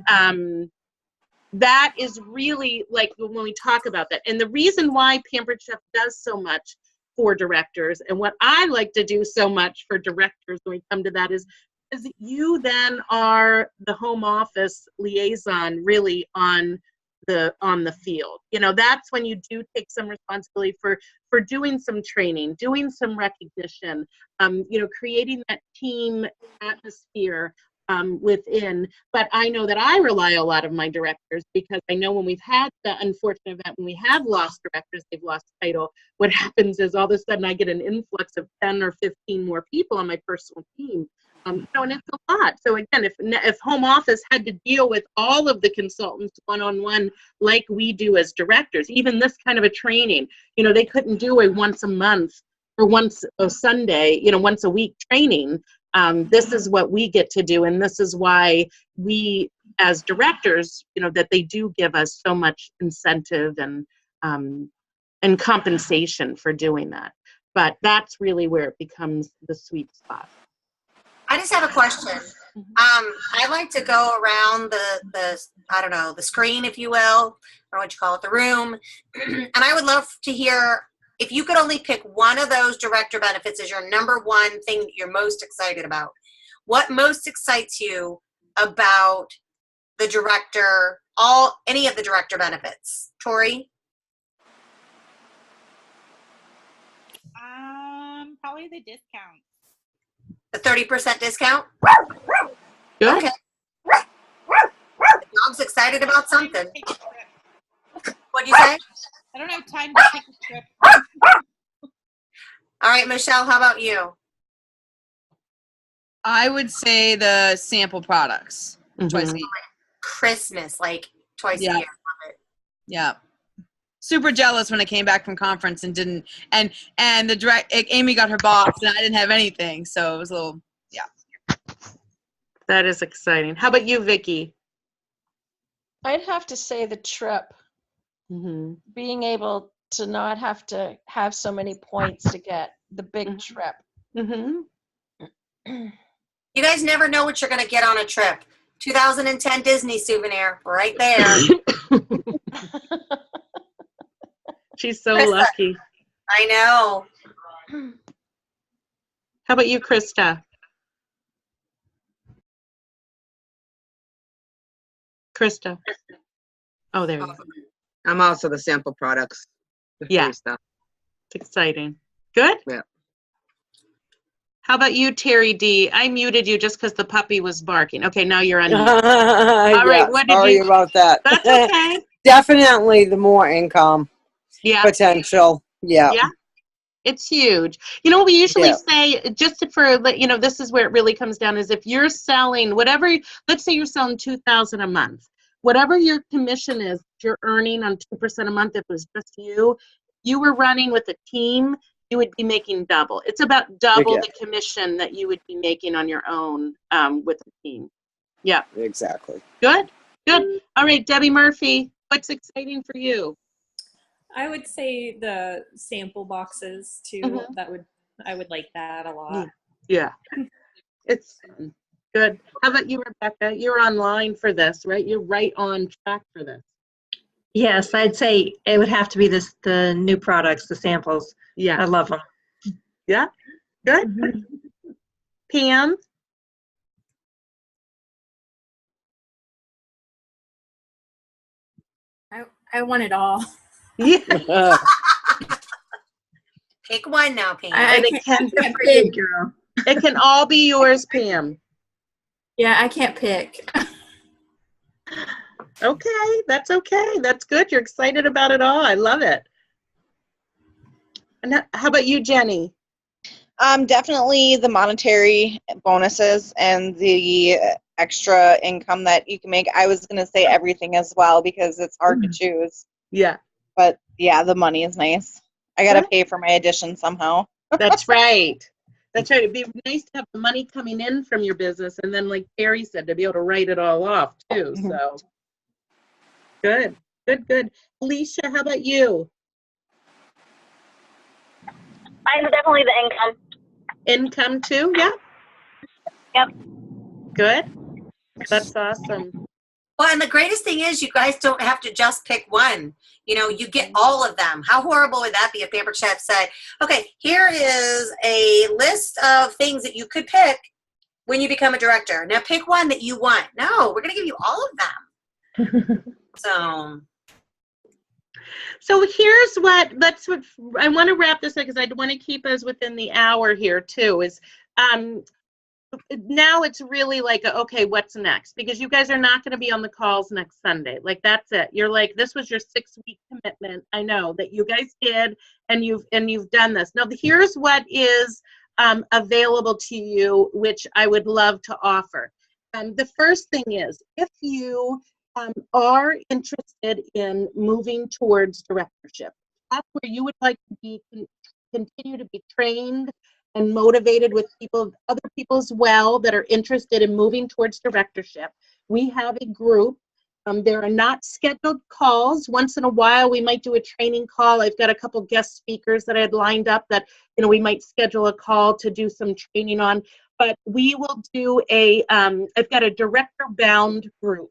that is really like when we talk about that. And the reason why Pampered Chef does so much for directors, and what I like to do so much for directors when we come to that, is you then are the home office liaison really on the field. You know, that's when you do take some responsibility for doing some training, doing some recognition, you know, creating that team atmosphere within. But I know that I rely a lot of my directors, because I know when we've had the unfortunate event, when we have lost directors, they've lost title, what happens is all of a sudden I get an influx of 10 or 15 more people on my personal team. You know, and it's a lot. So again, if home office had to deal with all of the consultants one-on-one like we do as directors, even this kind of a training, you know, they couldn't do a once a month or once a Sunday, you know, once a week training. This is what we get to do, and this is why we as directors, you know, that they do give us so much incentive and compensation for doing that. But that's really where it becomes the sweet spot. I just have a question. I like to go around the I don't know, the screen, if you will, or what you call it, the room. And I would love to hear, if you could only pick one of those director benefits as your number one thing that you're most excited about, what most excites you about the director, any of the director benefits? Tori? Probably the discount. The 30% discount? Good. Okay. The dog's excited about something. What'd you say? I don't have time to take a trip. All right, Michelle, how about you? I would say the sample products twice a year. Christmas, like twice Yeah. a year. Yeah. Super jealous when I came back from conference and didn't, and Amy got her box and I didn't have anything. So it was a little, yeah. That is exciting. How about you, Vicki? I'd have to say the trip. Mm-hmm. Being able to not have to have so many points to get the big trip. Mm-hmm. You guys never know what you're going to get on a trip. 2010 Disney souvenir, right there. She's so Krista. lucky. I know. How about you, Krista? Krista. Oh, there you go. I'm also the sample products. The Yeah. free stuff. It's exciting. Good? Yeah. How about you, Terry D? I muted you just because the puppy was barking. Okay, now you're on mute. All right, what did sorry you- about that. That's okay. Definitely the more income Yeah. potential. Yeah. Yeah. It's huge. You know what we usually say, just for, this is where it really comes down, is if you're selling whatever, let's say you're selling $2,000 a month, whatever your commission is, you're earning on 2% a month, if it was just you were running with a team, you would be making double. It's about double Okay. the commission that you would be making on your own with a team. Yeah. Exactly. Good. Good. All right, Debbie Murphy, what's exciting for you? I would say the sample boxes too. Mhm. I would like that a lot. Yeah. It's fun. Good. How about you, Rebecca? You're online for this, right? You're right on track for this. Yes, I'd say it would have to be the new products, the samples. I Yeah. love them. Yeah. Good. Pam? I want it all. Yeah. Pick one now, Pam. And it can pick. Girl. it can all be yours, Pam. Yeah, I can't pick. Okay, that's okay. That's good. You're excited about it all. I love it. And how about you, Jenny? Definitely the monetary bonuses and the extra income that you can make. I was going to say everything as well because it's hard to choose. Yeah. But yeah, the money is nice. I got to pay for my addition somehow. That's right. That's right. It'd be nice to have the money coming in from your business, and then, like Terry said, to be able to write it all off too. So good, good, good. Alicia, how about you? Mine's definitely the income. Income too? Yeah. Yep. Good. That's awesome. Well, and the greatest thing is you guys don't have to just pick one. You get all of them. How horrible would that be if Pampered Chef said, okay, here is a list of things that you could pick when you become a director. Now pick one that you want. No, we're going to give you all of them. So here's what I want to wrap this up because I want to keep us within the hour here too, is now it's really like, okay, what's next? Because you guys are not going to be on the calls next Sunday. Like, that's it. You're like, this was your 6-week commitment. I know that you guys did, and you've done this. Now, here's what is available to you, which I would love to offer. The first thing is, if you are interested in moving towards directorship, that's where you would like to continue to be trained and motivated with other people as well that are interested in moving towards directorship. We have a group. There are not scheduled calls. Once in a while, we might do a training call. I've got a couple guest speakers that I had lined up that we might schedule a call to do some training on. but we will do I've got a director-bound group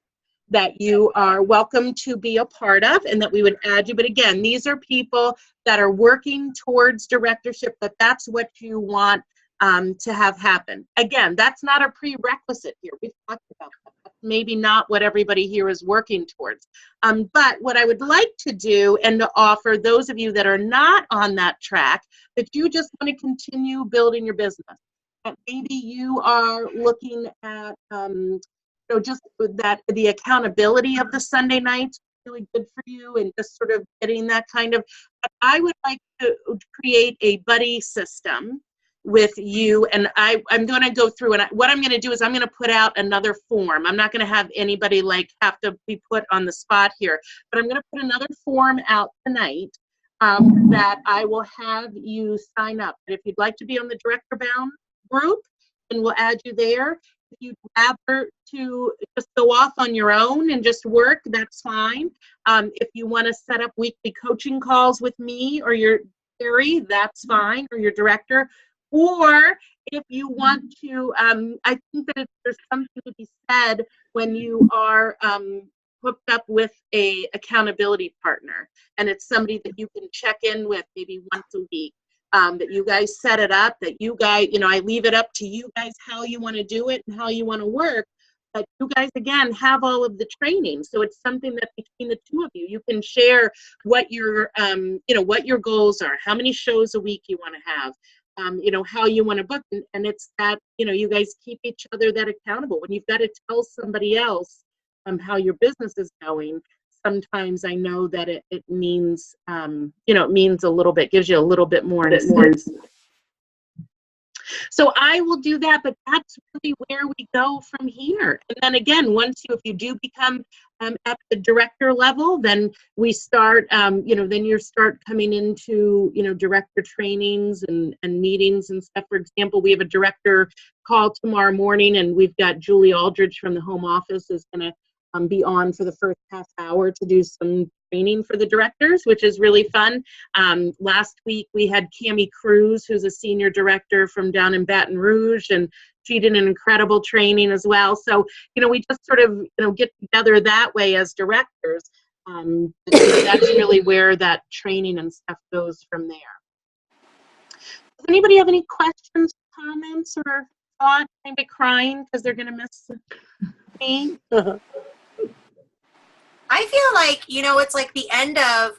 that you are welcome to be a part of and that we would add you. But again, these are people that are working towards directorship, but that's what you want to have happen. Again, that's not a prerequisite here. We've talked about that. That's maybe not what everybody here is working towards. But what I would like to do and to offer those of you that are not on that track, that you just want to continue building your business. That maybe you are looking at just that the accountability of the Sunday nights really good for you and just sort of getting that kind of, I would like to create a buddy system with you, and I'm going to go through, and what I'm going to do is I'm going to put out another form. I'm not going to have anybody have to be put on the spot here, but I'm going to put another form out tonight that I will have you sign up. And if you'd like to be on the Director Bound group, then we'll add you there. If you'd rather to just go off on your own and just work, that's fine. If you want to set up weekly coaching calls with me or your Terry, that's fine, or your director. Or if you want to, I think that there's something to be said when you are hooked up with a accountability partner, and it's somebody that you can check in with maybe once a week. That you guys set it up, that you guys, I leave it up to you guys how you want to do it and how you want to work. But you guys, again, have all of the training. So it's something that between the two of you, you can share what your, what your goals are, how many shows a week you want to have, how you want to book. And it's that, you guys keep each other that accountable. When you've got to tell somebody else how your business is going, sometimes I know that it means, it means a little bit, gives you a little bit more. So I will do that, but that's really where we go from here. And then again, if you do become at the director level, then we start, then you start coming into, director trainings and meetings and stuff. For example, we have a director call tomorrow morning, and we've got Julie Aldridge from the home office is going to be on for the first half hour to do some training for the directors, which is really fun. Last week we had Cami Cruz, who's a senior director from down in Baton Rouge, and she did an incredible training as well. So, we just sort of, get together that way as directors. That's really where that training and stuff goes from there. Does anybody have any questions, comments, or thoughts? Anybody crying because they're going to miss me? I feel like, it's like the end of,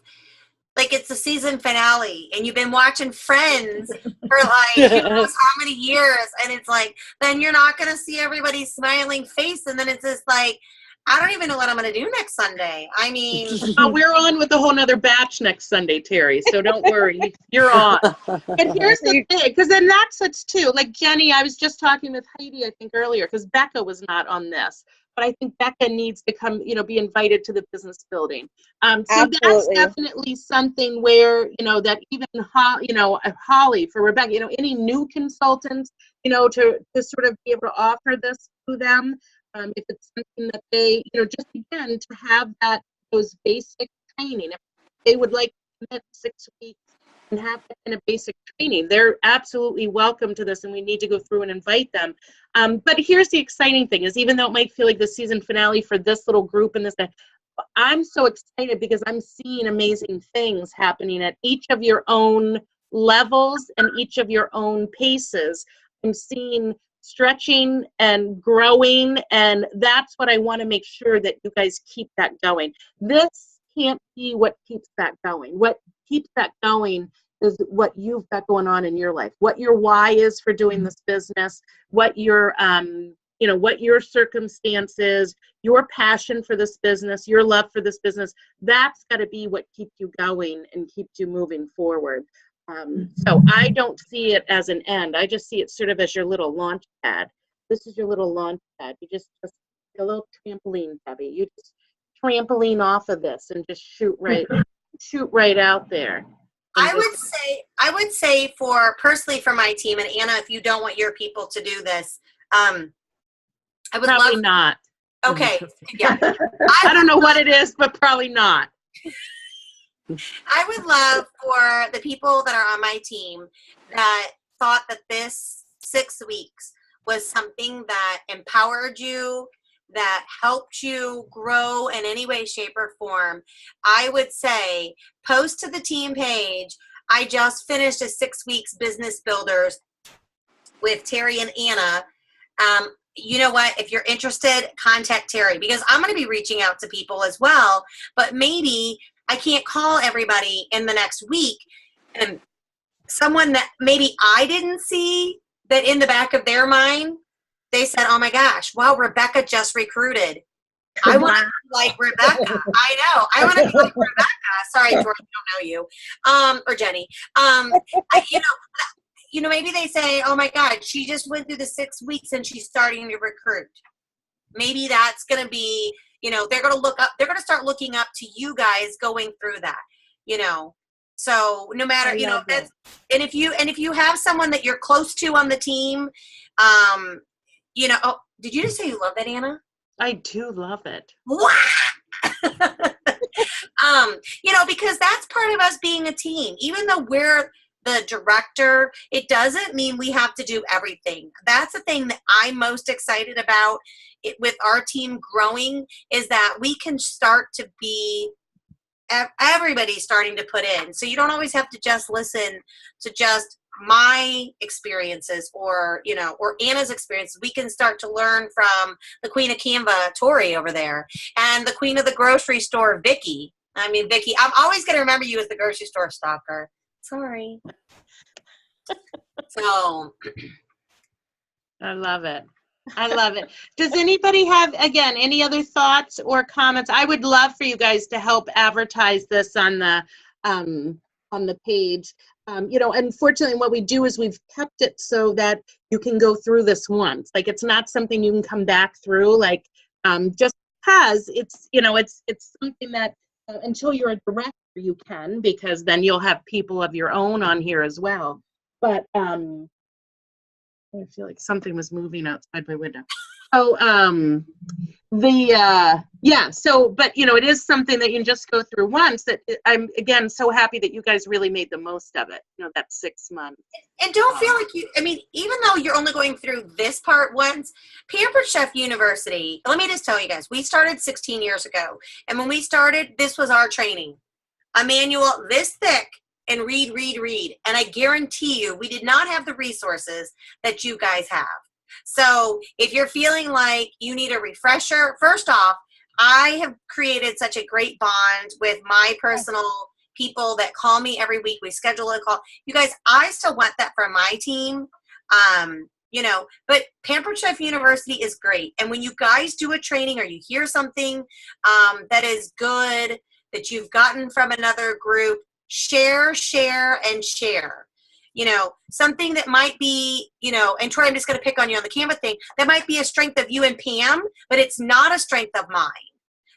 it's the season finale, and you've been watching Friends for who knows how many years, and it's like, then you're not going to see everybody's smiling face, and then it's just like, I don't even know what I'm going to do next Sunday. I mean. We're on with a whole nother batch next Sunday, Terry, so don't worry. You're on. And here's the thing, because then that's it too. Like Jenny, I was just talking with Heidi, I think, earlier, because Becca was not on this. But I think Becca needs to come, be invited to the business building. So that's definitely something where, that even, Holly, for Rebecca, any new consultants, to sort of be able to offer this to them. If it's something that they, just again, to have those basic training. If they would like to commit 6 weeks and have that kind of basic training, they're absolutely welcome to this, and we need to go through and invite them. But here's the exciting thing is, even though it might feel like the season finale for this little group and this, I'm so excited because I'm seeing amazing things happening at each of your own levels and each of your own paces. I'm seeing stretching and growing, and that's what I want to make sure that you guys keep that going. This can't be what keeps that going. What keeps that going is what you've got going on in your life, what your why is for doing this business, what your what your circumstances, your passion for this business, your love for this business. That's got to be what keeps you going and keeps you moving forward. So I don't see it as an end. I just see it sort of as your little launch pad. This is your little launch pad. You just a little trampoline, Debbie. You just trampoline off of this and just shoot right out there. I would say personally for my team, and Anna, if you don't want your people to do this, I would probably not. Okay, yeah. I don't know what it is, but probably not. I would love for the people that are on my team that thought that this 6 weeks was something that empowered you, that helped you grow in any way, shape, or form, I would say post to the team page. I just finished a 6 weeks business builders with Terry and Anna. You know what? If you're interested, contact Terry, because I'm going to be reaching out to people as well, but maybe I can't call everybody in the next week. And someone that maybe I didn't see, that in the back of their mind, they said, oh my gosh, wow, Rebecca just recruited. I want to be like Rebecca. I know. I want to be like Rebecca. Sorry, George, I don't know you. Or Jenny. You know, maybe they say, oh my God, she just went through the 6 weeks and she's starting to recruit. Maybe that's going to be, you know, they're going to start looking up to you guys going through that, you know. So no matter, you know, that's, and if you have someone that you're close to on the team, you know, oh, did you just say you love that, Anna? I do love it. Wow. You know, because that's part of us being a team. Even though we're the director, it doesn't mean we have to do everything. That's the thing that I'm most excited about with our team growing, is that we can start to be, everybody's starting to put in. So you don't always have to just listen to just my experiences or, you know, or Anna's experiences. We can start to learn from the queen of Canva, Tori over there, and the queen of the grocery store, Vicky. I mean, Vicky, I'm always going to remember you as the grocery store stalker. Sorry. So. I love it. I love it. Does anybody have, again, any other thoughts or comments? I would love for you guys to help advertise this on the page. You know, unfortunately, what we do is we've kept it so that you can go through this once. Like, it's not something you can come back through, like, just because it's, you know, it's something that until you're a director, you can, because then you'll have people of your own on here as well. But I feel like something was moving outside my window. So but you know, it is something that you can just go through once. That I'm, again, so happy that you guys really made the most of it, you know, that 6 months. And don't feel like you, I mean, even though you're only going through this part once, Pampered Chef University, let me just tell you guys, we started 16 years ago. And when we started, this was our training. A manual this thick, and read. And I guarantee you, we did not have the resources that you guys have. So if you're feeling like you need a refresher, first off, I have created such a great bond with my personal people that call me every week. We schedule a call. You guys, I still want that for my team. You know, but Pampered Chef University is great. And when you guys do a training or you hear something that is good, that you've gotten from another group, share. You know, something that might be, you know, and Troy, I'm just going to pick on you on the Canva thing, that might be a strength of you and Pam, but it's not a strength of mine.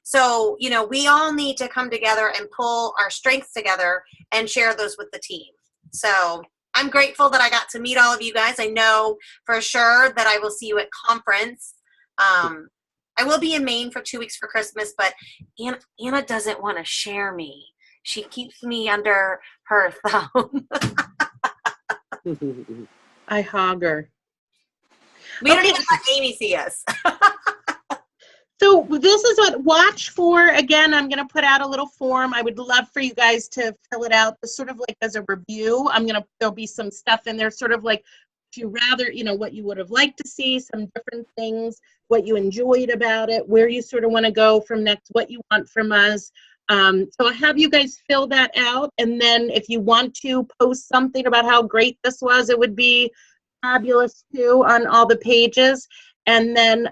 So, you know, we all need to come together and pull our strengths together and share those with the team. So I'm grateful that I got to meet all of you guys. I know for sure that I will see you at conference. I will be in Maine for 2 weeks for Christmas, but Anna doesn't want to share me. She keeps me under her thumb. I hog her. We don't even let Amy see us. So this is what watch for. Again, I'm going to put out a little form. I would love for you guys to fill it out, sort of like as a review. There'll be some stuff in there, sort of like, if you rather, you know, what you would have liked to see, some different things, what you enjoyed about it, where you sort of want to go from next, what you want from us. So I'll have you guys fill that out, and then if you want to post something about how great this was, it would be fabulous too on all the pages. And then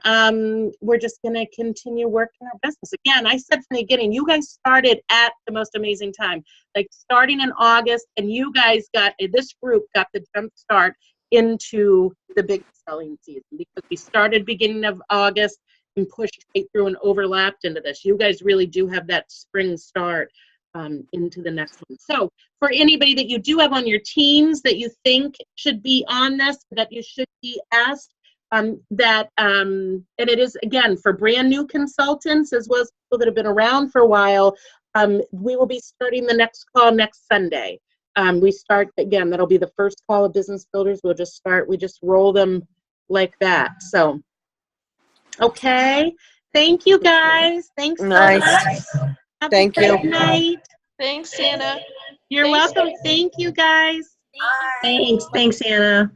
we're just going to continue working our business. Again, I said from the beginning, you guys started at the most amazing time, like starting in August, and you guys this group got the jump start into the big selling season, because we started beginning of August and pushed right through and overlapped into this. You guys really do have that spring start into the next one. So for anybody that you do have on your teams that you think should be on this, that you should be asked, and it is, again, for brand new consultants as well as people that have been around for a while, we will be starting the next call next Sunday. We start, again, that'll be the first call of Business Builders. We just roll them like that. So, okay. Thank you guys. Thanks so Nice. much. Have Thank a great you. night. Thanks, Anna. You're Thanks, welcome. Thank you guys. Thanks, Anna.